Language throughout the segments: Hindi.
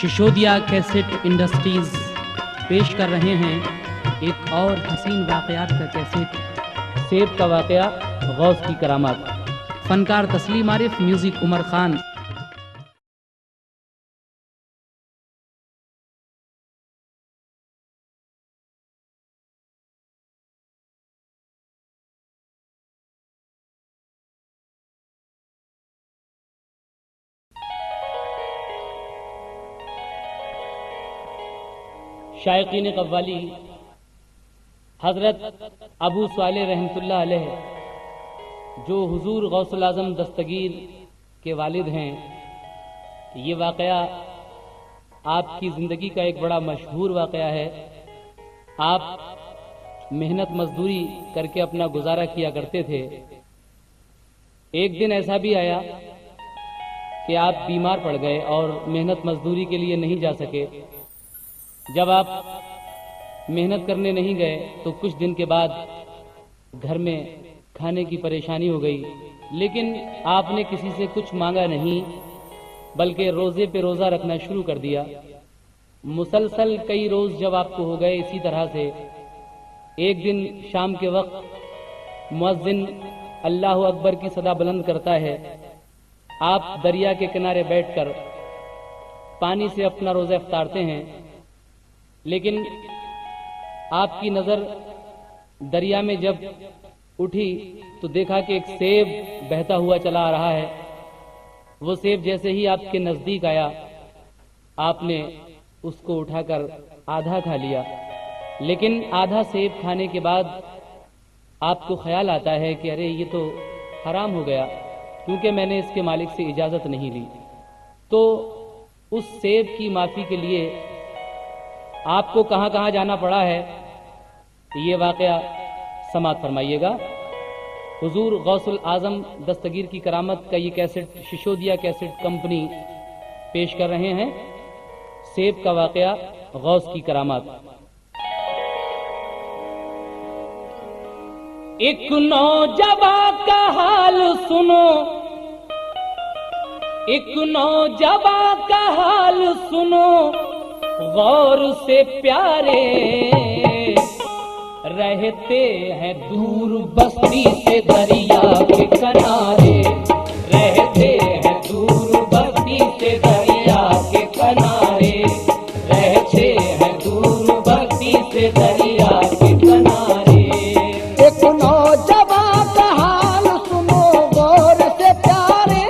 शिशोदिया कैसेट इंडस्ट्रीज़ पेश कर रहे हैं एक और हसीन वाक़यात का कैसेट, सेब का वाक़या गौस की करामात। फ़नकार तस्लीम आरिफ, म्यूज़िक उमर ख़ान। शायकीन कव्वाली हज़रत अबू सालेह रहमतुल्लाह अलैह, जो हुजूर गौसुल आज़म दस्तगीर के वालिद हैं, ये वाक़या आपकी ज़िंदगी का एक बड़ा मशहूर वाक़या है। आप मेहनत मजदूरी करके अपना गुजारा किया करते थे। एक दिन ऐसा भी आया कि आप बीमार पड़ गए और मेहनत मजदूरी के लिए नहीं जा सके। जब आप मेहनत करने नहीं गए तो कुछ दिन के बाद घर में खाने की परेशानी हो गई, लेकिन आपने किसी से कुछ मांगा नहीं, बल्कि रोज़े पे रोज़ा रखना शुरू कर दिया। मुसलसल कई रोज़ जब आपको हो गए इसी तरह से, एक दिन शाम के वक्त मुअज्जिन अल्लाहु अकबर की सदा बुलंद करता है। आप दरिया के किनारे बैठकर पानी से अपना रोज़ा इफ्तारते हैं, लेकिन आपकी नज़र दरिया में जब उठी तो देखा कि एक सेब बहता हुआ चला आ रहा है। वो सेब जैसे ही आपके नज़दीक आया, आपने उसको उठाकर आधा खा लिया। लेकिन आधा सेब खाने के बाद आपको ख्याल आता है कि अरे ये तो हराम हो गया, क्योंकि मैंने इसके मालिक से इजाज़त नहीं ली। तो उस सेब की माफ़ी के लिए आपको कहाँ कहाँ जाना पड़ा है, ये वाक़या समात फरमाइएगा। हुजूर गौसुल आज़म दस्तगीर की करामत का ये कैसेट शिशोदिया कैसेट कंपनी पेश कर रहे हैं, सेब का वाक़या गौस की करामात। एक नौजवान का हाल सुनो, एक नौजवान का हाल सुनो गौर से प्यारे, रहते हैं दूर बस्ती से दरिया के किनारे, रहते हैं दूर बस्ती से दरिया के किनारे, रहते हैं दूर बस्ती से दरिया के किनारे। एक नौजवान का हाल सुनो गौर से प्यारे,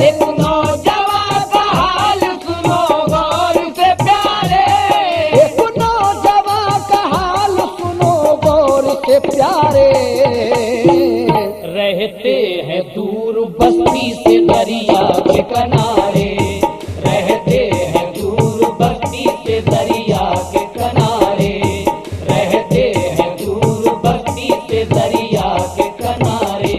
एक नौजवान का हाल सुनो गौर से प्यारे, एक नौजवान का हाल सुनो गौर से प्यारे, रहते हैं दूर बस्ती से दरिया के किनारे, रहते हैं दूर बस्ती से दरिया के किनारे, रहते हैं दूर बस्ती से दरिया के किनारे।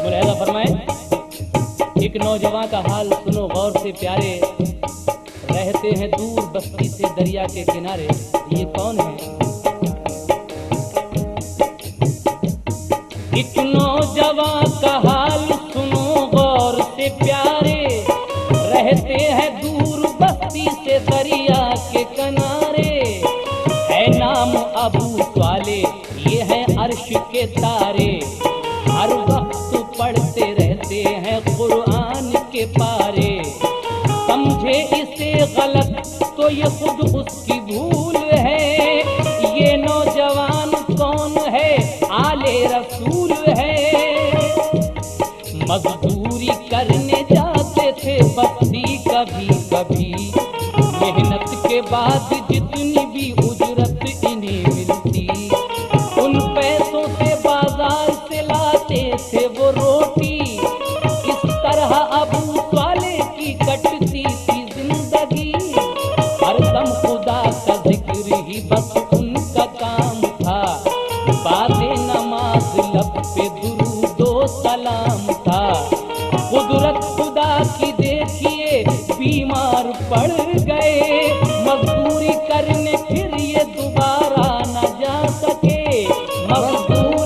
मुलाहिज़ा फरमाएं, एक नौजवान का हाल सुनो गौर से प्यारे, रहते हैं दूर बस्ती से दरिया के किनारे। ये कौन है? एक नौजवान का हाल सुनो गौर से प्यारे, रहते हैं दूर बस्ती से दरिया के किनारे। है नाम अबू साले, ये है अर्श के तारे, हर वक्त पढ़ते रहते हैं कुरान के पारे। समझे इसे गलत तो ये खुद उसकी भूल है, ये नौजवान कौन है? आले रसूल है। मजदूरी करने जाते थे बस्ती कभी कभी, मेहनत के बाद जितनी भी उजरत इन्हें मिलती, उन पैसों से बाजार से लाते थे वो रोटी। इस तरह अबू साले की कटती थी जिंदगी, हरदम खुदा का जिक्र ही बस उनका काम था। बादे नमाज लब पे दुरूदो सलाम था।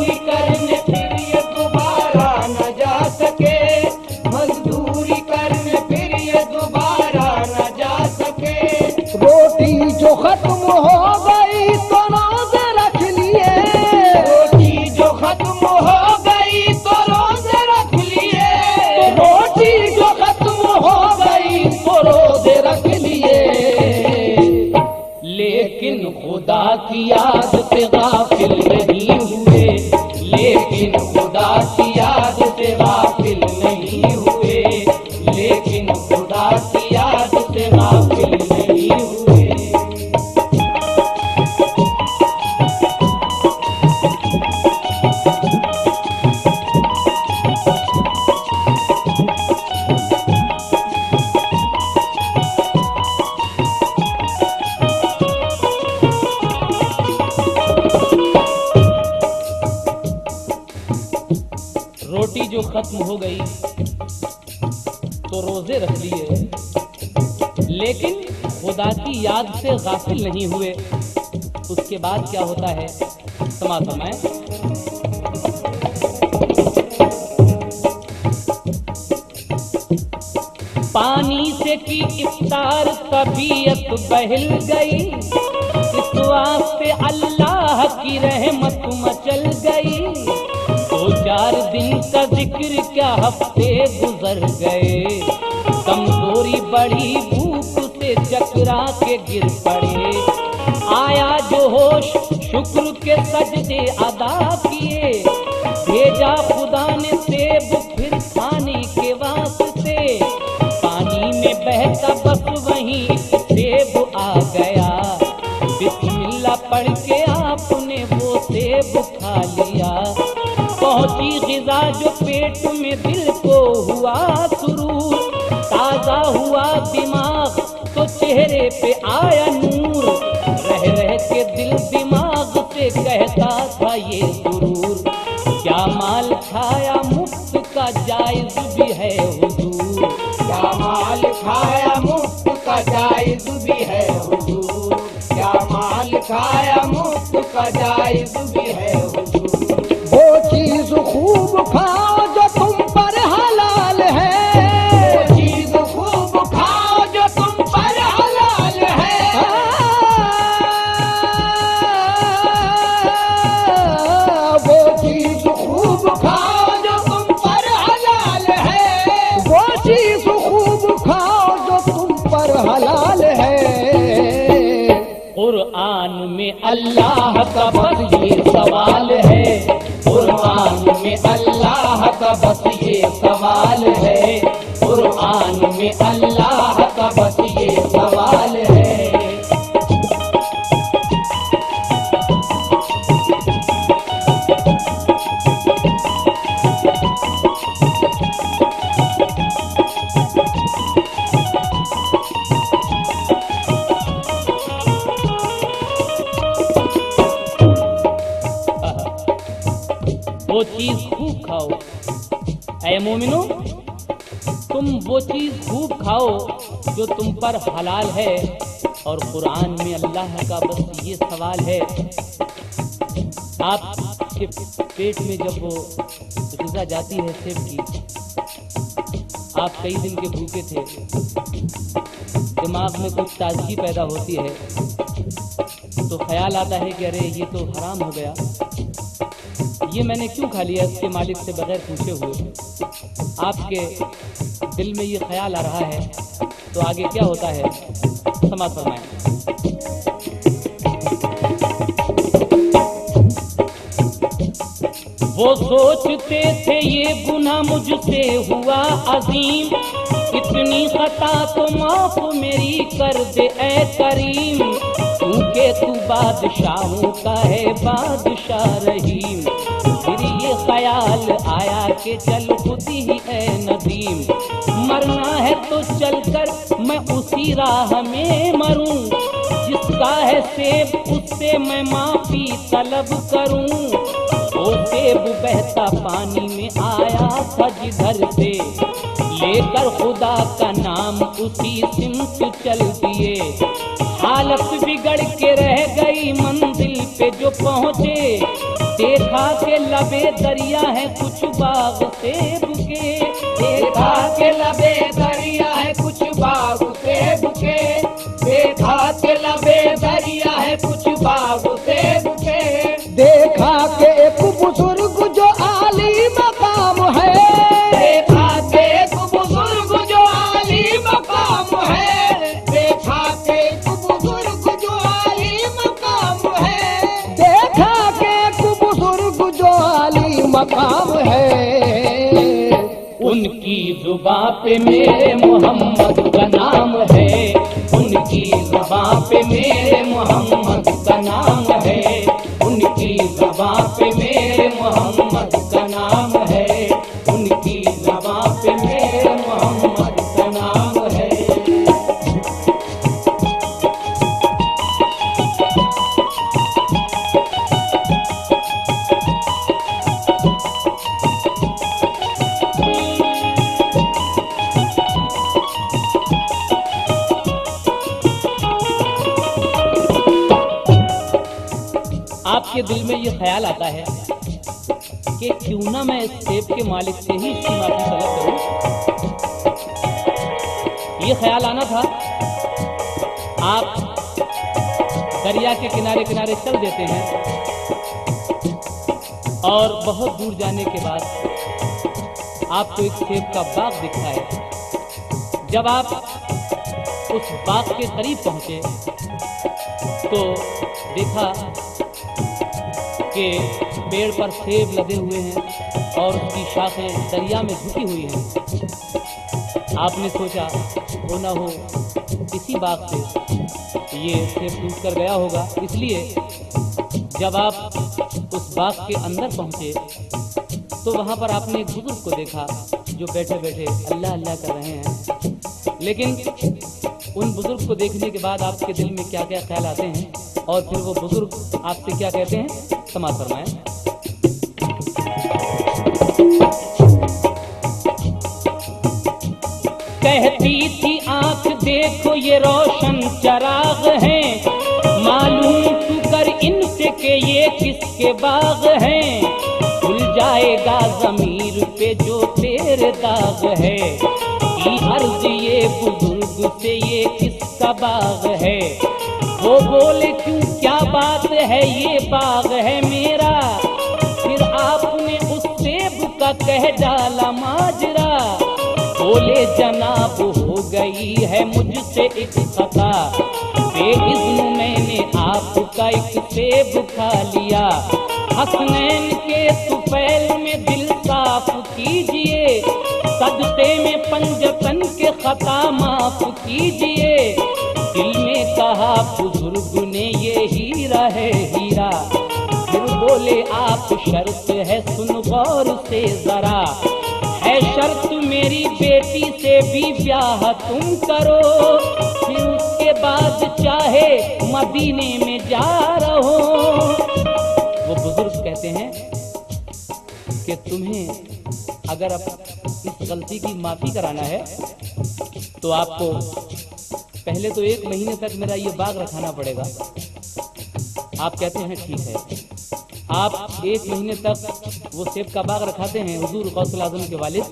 मजदूरी करने फिर ये दोबारा न जा सके, मजदूरी करने फिर ये दोबारा न जा सके। रोटी जो खत्म हो गई तो रोजे रख लिए, रोटी जो खत्म हो गई तो रोजे रख लिए, रोटी जो खत्म हो गई तो रोजे रख लिए। लेकिन खुदा की याद से गाफिल नहीं हुए, लेकिन खुदा की याद से गाफिल नहीं हुए, लेकिन खुदा की याद से गाफिल नहीं हुए। रोटी जो खत्म हो गई तो रोजे रख लिए, लेकिन खुदा की याद से गाफिल नहीं हुए। उसके बाद क्या होता है, समाज फरमाएं। पानी से की इफ्तार तबीयत बहल गई, इस वास्ते अल्लाह की रहमत मचल गई। 2-4 दिन का जिक्र क्या हफ्ते गुजर गए, कमजोरी बढ़ी भूख से चकरा के गिर पड़े। आया जो होश शुक्र के सजदे अदा किए, भेजा खुदा ने सेब फिर खाने के वास्ते। पानी में बहता बस वहीं सेब आ गया, बिस्मिल्लाह पढ़ के आपने वो सेब खा लिया। पहुंची ग़िज़ा जो पेट में दिल को हुआ सुरूर, ताज़ा हुआ दिमाग तो चेहरे पे आया नूर। रह रह के दिल दिमाग से कहता था ये सुरूर, क्या माल खाया मुफ्त का जायज भी है हुजूर, क्या माल खाया मुफ्त का जायज भी है हुजूर, क्या माल खाया मुफ्त का जायज भी है हुजूर। वो चीज खूब खाओ जो तुम पर हलाल है, वो चीज खूब खाओ जो तुम पर हलाल है। वो चीज खूब खाओ जो तुम पर हलाल है, वो चीज खूब खाओ जो तुम पर हलाल है। कुरान में अल्लाह का बस ये सवाल है, कुरान में अल्लाह का बस ये सवाल है, कुरान में अल्लाह का बस ये सवाल है। वो चीज खूब खाओ, ऐ मोमिनो तुम वो चीज खूब खाओ जो तुम पर हलाल है। और कुरान में अल्लाह का बस ये सवाल है, आपके पेट में जब वो ग़िज़ा जाती है सेब की, आप कई दिन के भूखे थे, दिमाग में कुछ ताजगी पैदा होती है, तो ख्याल आता है कि अरे ये तो हराम हो गया, ये मैंने क्यों खा लिया इसके मालिक से बगैर पूछे हुए। आपके दिल में ये ख्याल आ रहा है, तो आगे क्या होता है समाज फरमाएं। वो सोचते थे ये गुनाह मुझसे हुआ अजीम, इतनी खता तो माफ मेरी कर दे ऐ करीम, क्योंकि तू बादशाहों का है बादशाह रहीम। फिर ये ख्याल आया कि चल खुद ही ऐ नदीम, मरना है तो चलकर मैं उसी राह में मरूं, जिसका है सेब उससे मैं माफी तलब करूं। वो सेब बहता पानी में आया था जिधर से, लेकर खुदा का नाम उसी सिमत चल दिए। हालत बिगड़ के रह गई मंजिल पे जो पहुँचे देखा के लबे दरिया है कुछ बाग सेब के। देखा के लबे दरिया है कुछ बाग सेब के, देखा के लबे दरिया है कुछ बाग सेब के। देखा के एक बुजुर्ग जो आली मकाम है, देखा के एक बुजुर्ग जो आली मकाम है, देखा के एक बुजुर्ग जो आली मकाम है, देखा के एक बुजुर्ग जो आली मकाम है। उनकी जुबां पे मेरे मोहम्मद का नाम है, उनकी जुबां पे मेरे मोहम्मद का नाम है, उनकी जुबां पे मेरे मोहम्मद का नाम है, उनकी जुबां पे मेरे मोहम्मद का नाम है। आपके दिल में ये ख्याल आता है कि क्यों ना मैं इस सेब के मालिक से ही इसकी माफी तलब करूं। ये ख्याल आना था, आप दरिया के किनारे किनारे चल देते हैं और बहुत दूर जाने के बाद आपको एक सेब का बाग दिखता है। जब आप उस बाग के करीब पहुंचे तो देखा कि पेड़ पर सेब लगे हुए हैं और उसकी शाखें दरिया में झुकी हुई हैं। आपने सोचा हो ना हो इसी बाग से ये सेब टूट कर गया होगा, इसलिए जब आप उस बाग के अंदर पहुंचे तो वहां पर आपने एक बुजुर्ग को देखा जो बैठे बैठे अल्लाह अल्लाह कर रहे हैं। लेकिन उन बुजुर्ग को देखने के बाद आपके दिल में क्या क्या ख्याल आते हैं और फिर वो बुजुर्ग आपसे क्या कहते हैं, समाज फरमाएं। कहती थी आंख देखो ये रोशन चराग हैं, मालूम तू कर इनसे के ये किसके बाग हैं, खुल जाएगा ज़मीर पे जो तेरे दाग है, की अर्ज ये बुजुर्ग से ये किसका बाग है। वो बोले क्यों क्या बात है ये बाग है मेरा, फिर आपने उस सेब का कह डाला माजरा, बोले जनाब हो गई है मुझसे एक खता, बेइज़्न मैंने आपका एक सेब खा लिया, हसनैन के सुफैल में दिल साफ कीजिए, सजदे में पंजतन के खता माफ कीजिए, दिल में कहा बुजुर्ग ने ये हीरा है हीरा, फिर बोले आप शर्त है सुन गौर से जरा, है शर्त मेरी बेटी से भी ब्याह तुम करो, फिर उसके बाद चाहे मदीने में जा रहो। वो बुजुर्ग कहते हैं कि तुम्हें अगर अब इस गलती की माफी कराना है तो आपको पहले तो 1 महीने तक मेरा ये बाग रखाना पड़ेगा। आप कहते हैं ठीक है। आप 1 महीने तक वो सेब का बाग रखाते हैं हुजूर गौसुल आज़म के वालिद।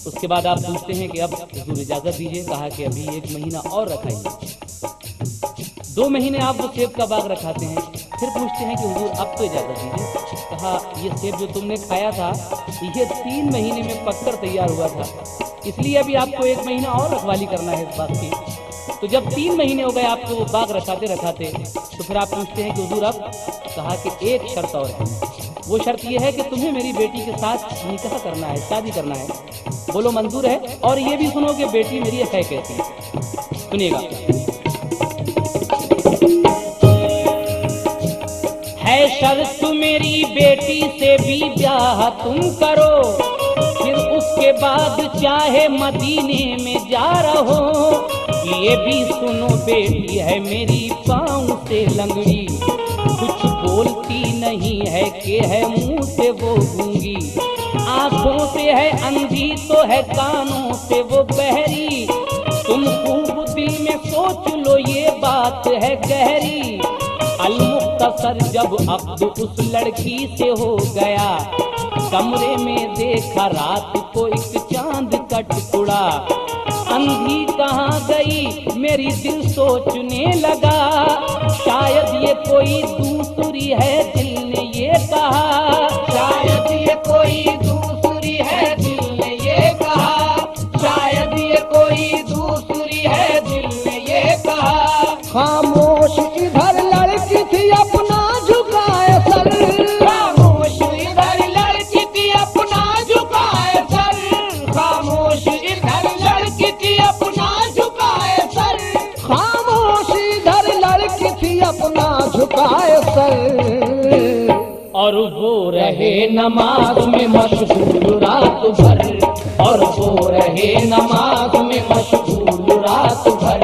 उसके बाद आप पूछते हैं कि अब हुजूर इजाज़त दीजिए। कहा कि अभी 1 महीना और रखाइए। 2 महीने आप वो सेब का बाग रखाते हैं, फिर पूछते हैं कि हुजूर अब तो इजाज़त दीजिए। कहा ये सेब जो तुमने खाया था ये 3 महीने में पककर तैयार हुआ था, इसलिए अभी आपको 1 महीना और रखवाली करना है इस बात की। तो जब 3 महीने हो गए आपको वो बाग रखाते रखाते, तो फिर आप पूछते हैं कि हुजूर अब। कहा कि एक शर्त और है, वो शर्त ये है कि तुम्हें मेरी बेटी के साथ निकाह करना है, शादी करना है। बोलो मंजूर है? और ये भी सुनो कि बेटी मेरी है कैसी। सुनिएगा, है शर्त मेरी बेटी से भी ब्याह तुम करो, फिर उसके बाद चाहे मदीने में जा रहो। ये भी सुनो बेटी है मेरी पाँव से लंगड़ी, कुछ बोलती नहीं है कि है मुंह से वो गूंगी, आंखों से है अंधी तो है कानों से वो बहरी। तुम खूब दिल में सोच लो ये बात है गहरी, सर जब अब्द उस लड़की से हो गया, कमरे में देखा रात को एक चांद का टुकड़ा। अंधी कहाँ गई मेरी दिल सोचने लगा, शायद ये कोई दूसरी है दिल ने ये कहा। शायद ये कोई दूसरी है दिल ने ये कहा, शायद ये कोई दूसरी है दिल ने ये कहा। खामोश इधर लड़की थी अपना झुकाए सर, खामोश इधर लड़की थी अपना झुकाए सर, खामोश इधर लड़की थी अपना झुकाए सर, खामोश इधर लड़की थी अपना झुकाए सर। और वो रहे नमाज में मशगूल रात भर, और वो रहे नमाज में मशगूल रात भर,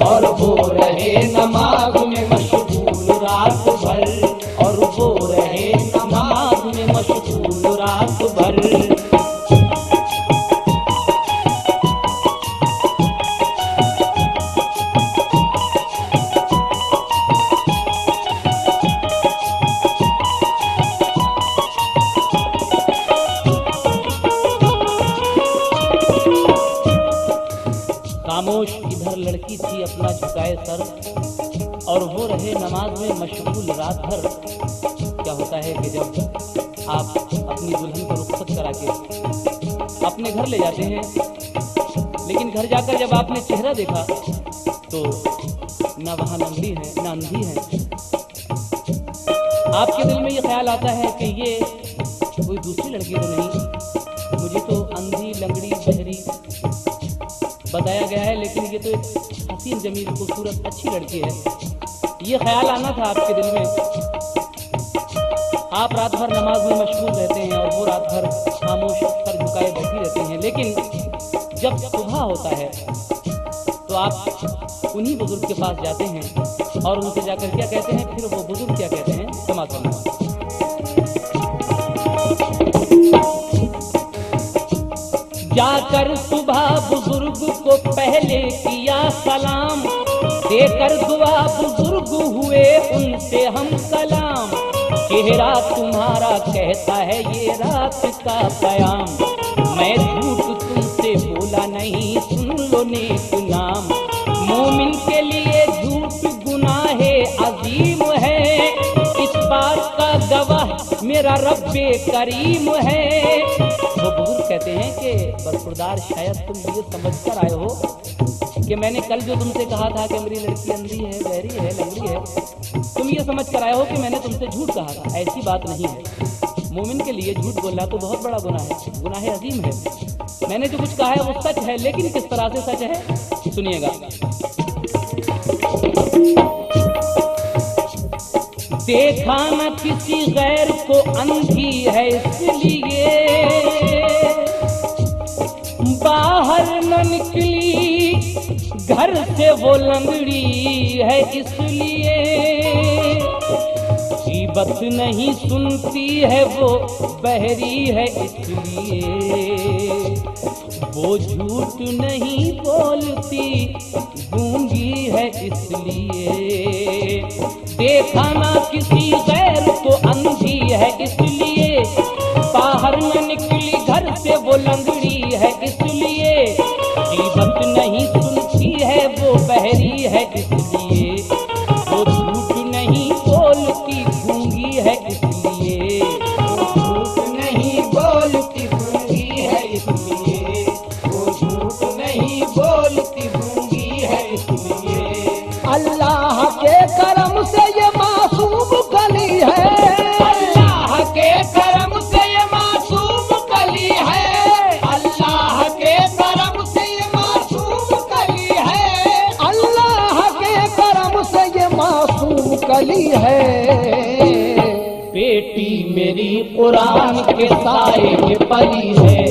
और वो रहे नमाज में मशगूल रात भर, और वो रहे नमाज में मशगूल रात भर। खामोश इधर लड़की थी अपना झुकाए सर, और वो रहे नमाज में मशगूल रात भर। क्या होता है कि जब आप अपनी दुल्हन को रुखसत करा के अपने घर ले जाते हैं, लेकिन घर जाकर जब आपने चेहरा देखा तो ना वहाँ लंगड़ी है ना अंधी है, आपके दिल में ये ख्याल आता है कि ये कोई दूसरी लड़की तो नहीं, मुझे तो अंधी लंगड़ी बहरी बताया गया है, लेकिन ये तो एक हसीन जमील खूबसूरत अच्छी लड़की है। ये ख्याल आना था आपके दिल में। आप रात भर नमाज में मशगूल रहते हैं और वो रात भर खामोश सर झुकाए बैठी रहती हैं, लेकिन जब सुबह होता है तो आप उन्हीं बुजुर्ग के पास जाते हैं और उनसे जाकर क्या कहते हैं, फिर वो बुजुर्ग क्या कहते हैं, क्षमा करना। जाकर सुबह बुजुर्ग को पहले किया सलाम, देकर दुआ बुजुर्ग हुए उनसे हम कलाम। चेहरा तुम्हारा कहता है ये रात का कयाम, मैं झूठ तुमसे बोला नहीं सुन लो नेक नाम। मोमिन के लिए झूठ गुनाहे अजीम है, इस बात का गवाह मेरा रब्बे करीम है। वो बुजुर्ग कहते हैं कि बरखुरदार शायद तुम ये समझ कर आए हो कि मैंने कल जो तुमसे कहा था कि मेरी लड़की अंधी है बहरी है लंगड़ी है, तुम ये समझ कर आए हो कि मैंने तुमसे झूठ कहा था। ऐसी बात नहीं है। मोमिन के लिए झूठ बोलना तो बहुत बड़ा गुनाह है, गुनाह अजीम है। मैंने जो कुछ कहा है वो सच है, लेकिन किस तरह से सच है सुनिएगा। देखा न किसी गैर को अंधी है इसलिए, बाहर न निकली घर से वो लंगड़ी है इसलिए, गीबत नहीं सुनती है वो बहरी है इसलिए, वो झूठ नहीं बोलती गूंगी है इसलिए। देखा ना किसी गैर को अंधी है इसलिए, बाहर न निकली घर से वो लंगड़ी है इसलिए, गीबत नहीं सुनती है वो बहरी है इसलिए, वो झूठ नहीं बोलती गूंगी है इसलिए, वो झूठ नहीं बोलती गूंगी है इसलिए, वो झूठ नहीं बोलती गूंगी है इसलिए। अल्लाह के करम से ये मासूम कली है, अल्लाह के करम से ये मासूम कली है, अल्लाह के करम से ये मासूम कली है, अल्लाह के करम से ये मासूम कली है। बेटी मेरी कुरान के साए में पली है,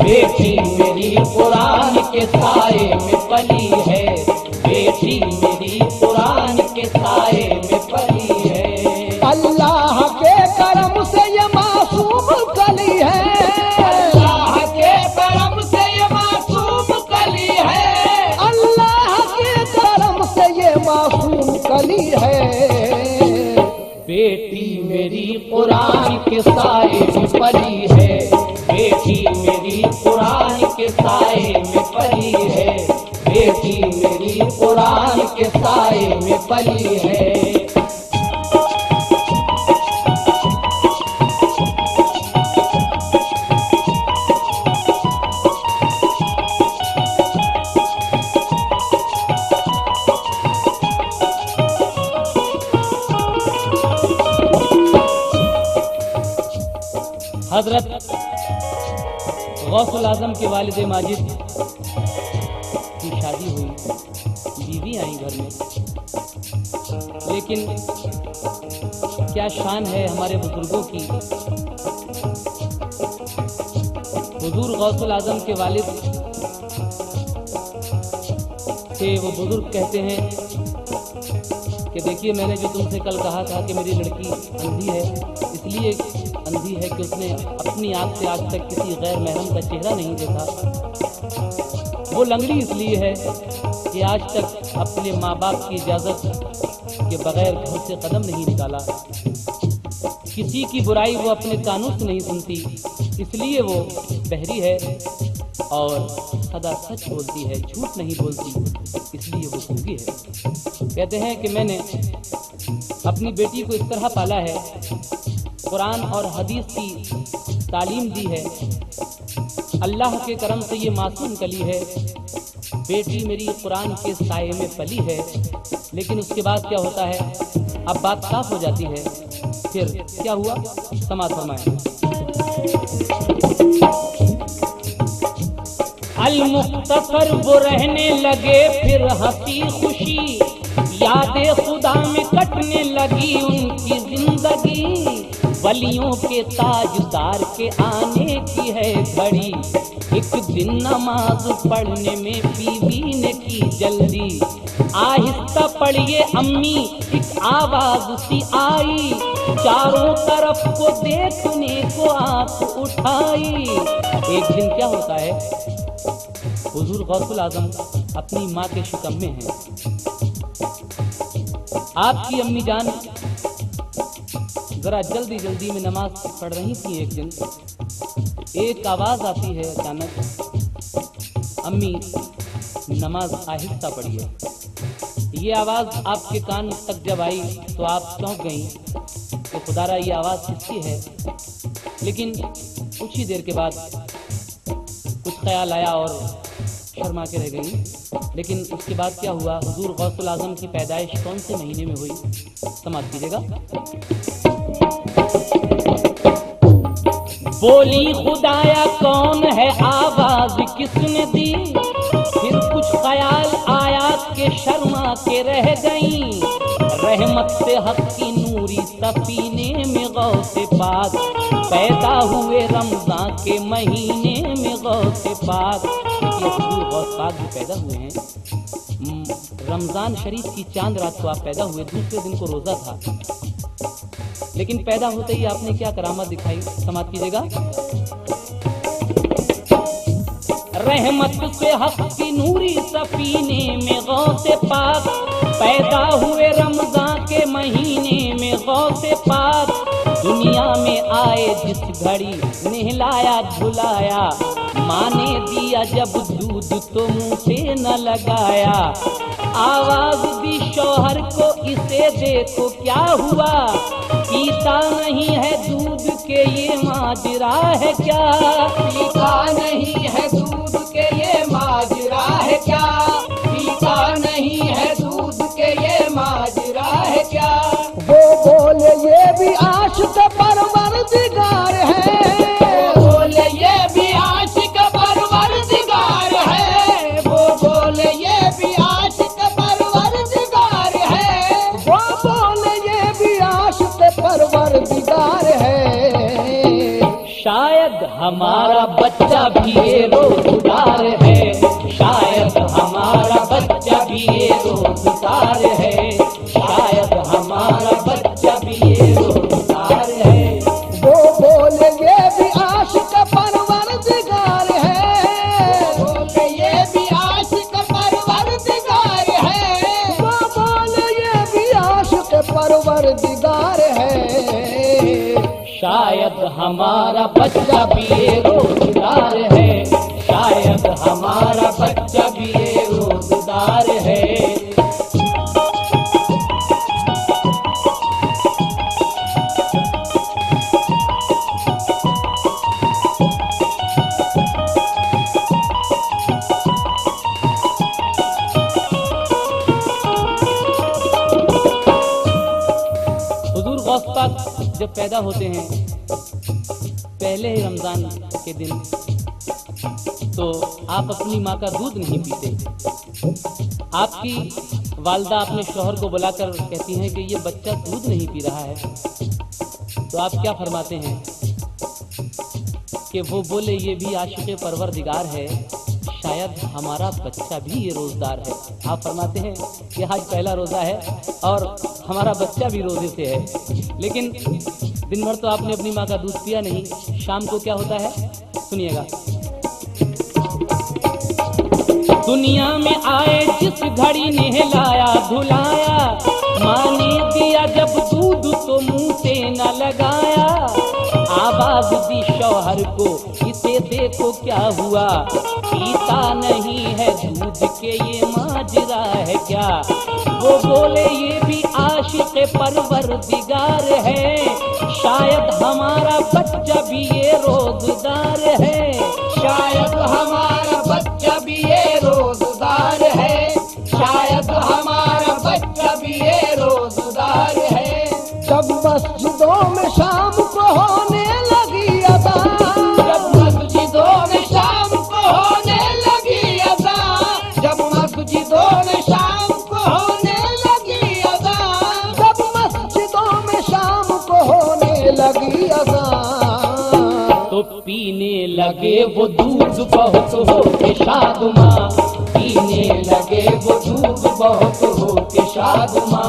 बेटी मेरी कुरान के साए में पली है, बेटी मेरी कुरान के साए में पली है। अल्लाह के करम से ये मासूम कली है, अल्लाह के करम से ये मासूम कली है, अल्लाह के करम से ये मासूम कली है। कुरान के साए में पली है, बेटी मेरी कुरान के साए में पली है, बेटी मेरी कुरान के साए में पली है। हजरत गौसुल आजम के वालिद माजिद की शादी हुई, बीवी आई घर में, लेकिन क्या शान है हमारे बुजुर्गों की। हुजूर गौसुल आजम के वालिद थे, वो बुजुर्ग कहते हैं कि देखिए मैंने जो तुमसे कल कहा था कि मेरी लड़की अंधी है, इसलिए अंधी है कि उसने अपनी आँख से आज तक किसी गैर महरम का चेहरा नहीं देखा। वो लंगड़ी इसलिए है कि आज तक अपने माँ बाप की इजाज़त के बगैर घर से कदम नहीं निकाला। किसी की बुराई वो अपने कानून से नहीं सुनती, इसलिए वो बहरी है और सदा सच बोलती है, झूठ नहीं बोलती, इसलिए वो गूंगी है। कहते हैं कि मैंने अपनी बेटी को इस तरह पाला है, कुरान और हदीस की तालीम दी है, अल्लाह के करम से ये मासूम कली है, बेटी मेरी कुरान के साए में पली है। लेकिन उसके बाद क्या होता है, अब बात साफ हो जाती है। फिर क्या हुआ, समाज फरमाएं। अल-मुख्तसर वो रहने लगे फिर हंसी खुशी, यादें खुदा में कटने लगी उनकी जिंदगी। वलियों के ताजदार के आने की है घड़ी, एक दिन नमाज पढ़ने में बीवी ने की जल्दी। आहिस्ता पढ़िए अम्मी, एक आवाज सी आई, चारों तरफ को देखने को आंख उठाई। एक दिन क्या होता है, हुजूर गौसुल आजम अपनी माँ के शिकम में हैं। आपकी अम्मी जान जरा जल्दी जल्दी में नमाज पढ़ रही थी। एक दिन एक आवाज आती है अचानक, अम्मी नमाज आहिस्ता पढ़िए। ये आवाज आपके कान तक जब आई तो आप चौंक गईं कि खुदारा ये आवाज किसकी है। लेकिन कुछ ही देर के बाद कुछ ख्याल आया और शर्मा के रह गई। लेकिन उसके बाद क्या हुआ, हुजूर गौसुल आजम की पैदाइश कौन से महीने में हुई, समाप्त कीजिएगा। बोली खुदाया कौन है, आवाज किसने दी। फिर कुछ ख्याल आया के शर्मा के रह गई। रहमत से हक की नूरी सफीने में गौसे पाक पैदा हुए रमजान के महीने में गौसे पाक। गौस पाक भी पैदा हुए हैं रमजान शरीफ की चांद रात को आप पैदा हुए, दूसरे दिन को रोजा था। लेकिन पैदा होते ही आपने क्या करामत दिखाई, समाप्त कीजिएगा। रहमत से हक की नूरी सफीने में गौसे पाक पैदा हुए रमजान के महीने में गौसे पाक। दुनिया में आए जिस घड़ी नहलाया धुलाया, माँ ने दिया जब दूध तो मुंह से न लगाया। आवाज दी शौहर को इसे देखो क्या हुआ, पीता नहीं है दूध के ये माजरा है क्या। पीता नहीं है दूध के ये माजरा है क्या, पीता नहीं है दूध के ये माजरा है क्या। वो बोले ये भी आशिक परवरदिगार है, वो बोले ये भी आशिक परवरदिगार है, वो बोले ये भी आशिक परवरदिगार है, वो बोले ये भी आशिक परवरदिगार है। शायद हमारा बच्चा भी ये रोजगार है, शायद हमारा बच्चा भी ये रोजगार है, शायद हमारा बच्चा भी ये रोजगार है। वो बोले ये भी आशिक परवरदिगार है, वो बोले ये भी आशिक परवरदिगार है, वो बोले ये भी आशिक परवरदिगार है। हमारा बच्चा भी ये रोजगार है, शायद हमारा बच्चा भी ये रोजगार है। हुजूर गौस पाक जब पैदा होते हैं पहले ही रमजान के दिन, तो आप अपनी माँ का दूध नहीं पीते। आपकी वालदा अपने शौहर को बुलाकर कहती हैं कि ये बच्चा दूध नहीं पी रहा है, तो आप क्या फरमाते हैं कि वो बोले ये भी आशिक़ परवरदिगार है, शायद हमारा बच्चा भी ये रोज़दार है। आप फरमाते हैं कि आज पहला रोज़ा है और हमारा बच्चा भी रोज़े से है। लेकिन दिन भर तो आपने अपनी माँ का दूध पिया नहीं, शाम को क्या होता है सुनिएगा। दुनिया में आए जिस घड़ी नहलाया धुलाया, माँ ने दिया जब दूध तो मुंह से न लगाया। आवाज दी शौहर को इसे देखो क्या हुआ, पीता नहीं है दूध के ये माजरा है क्या। वो बोले ये भी आशिक़ परवरदिगार है, शायद हमारा बच्चा भी ये रोज़गार है, शायद हमारा बच्चा भी ये रोजगार है, शायद हमारा बच्चा भी ये रोजगार है। जब मस्जिदों में शाम को होने लगी अज़ान, जब मस्जिदों में शाम को होने लगी अज़ान, जब मस्जिदों में शाम को होने लगी अज़ान, जब मस्जिदों में शाम को होने लगी अज़ान, तो पीने लगे वो दूध बहुत हो के शादुमा, पीने लगे वो दूध बहुत हो के शादुमा।